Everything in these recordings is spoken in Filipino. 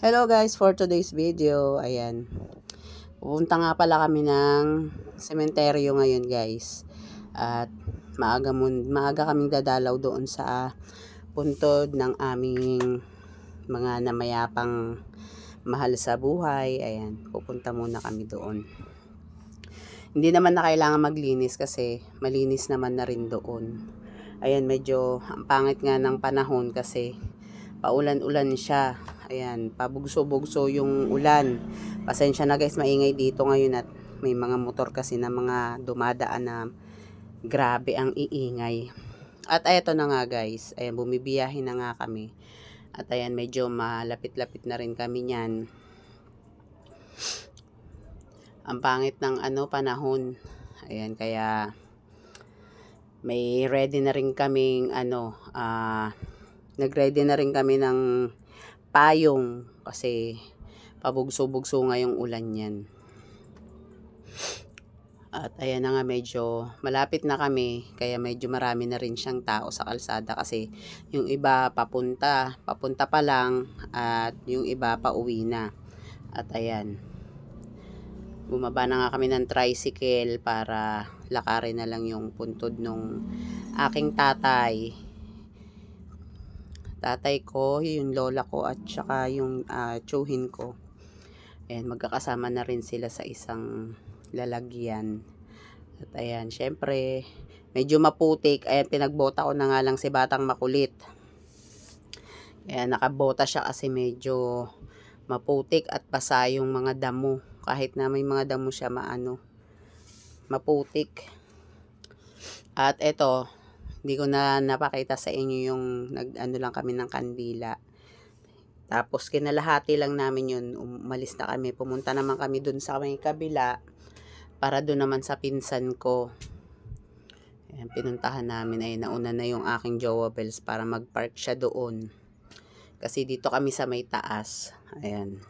Hello guys, for today's video, ayan. Pupunta nga pala kami ng sementeryo ngayon guys. At maaga kaming dadalaw doon sa puntod ng aming mga namayapang mahal sa buhay. Ayan, pupunta muna kami doon. Hindi naman na kailangan maglinis kasi malinis naman na rin doon. Ayan, medyo ang pangit nga ng panahon kasi paulan-ulan siya. Ayan, pabugso-bugso yung ulan. Pasensya na guys, maingay dito ngayon at may mga motor kasi na mga dumadaan na grabe ang iingay. At eto na nga guys, ayan, bumibiyahe na nga kami. At ayan, medyo malapit-lapit na rin kami niyan. Ang pangit ng panahon. Ayan, kaya may ready na rin kaming nagready na rin kami ng payong kasi pabugso-bugso ngayong ulan yan. At ayan na nga, medyo malapit na kami kaya medyo marami na rin siyang tao sa kalsada kasi yung iba papunta pa lang at yung iba pa uwi na. At ayan, bumaba na nga kami ng tricycle para lakarin na lang yung puntod nung aking tatay ko, yung lola ko at saka yung tsuhin ko. Ayan, magkakasama na rin sila sa isang lalagyan. At ayan, syempre medyo maputik. Ayan, pinagbota ko na nga lang si Batang Makulit. Ayan, nakabota siya kasi medyo maputik at basa yung mga damo. Kahit na may mga damo siya maputik. At eto, hindi ko na napakita sa inyo yung lang kami ng kandila. Tapos kinalahati lang namin yun, umalis na kami. Pumunta naman kami dun sa may kabila para dun naman sa pinsan ko. Ayan, pinuntahan namin. Ay nauna na yung aking jowa bells para mag-park siya doon. Kasi dito kami sa may taas. Ayan.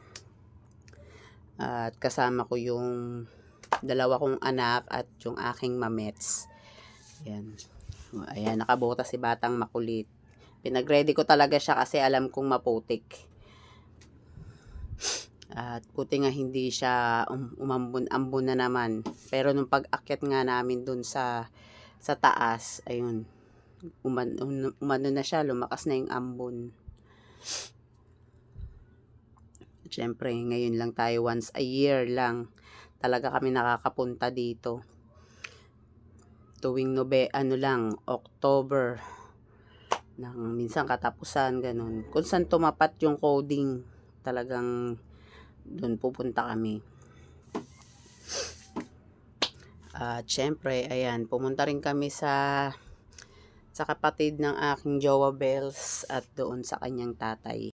At kasama ko yung dalawa kong anak at yung aking mamets. Ayan. Ayan, nakabota si Batang Makulit. Pinag-ready ko talaga siya kasi alam kong maputik. At puti nga hindi siya umambon na naman. Pero nung pag-akyat nga namin dun sa taas, ayun, umano na siya, lumakas na yung ambon. Siyempre, ngayon lang tayo, once a year lang talaga kami nakakapunta dito. Tuwing October, minsan katapusan, ganun. Kung saan tumapat yung coding, talagang doon pupunta kami. At syempre, ayan, pumunta rin kami sa kapatid ng aking jowa bells at doon sa kanyang tatay.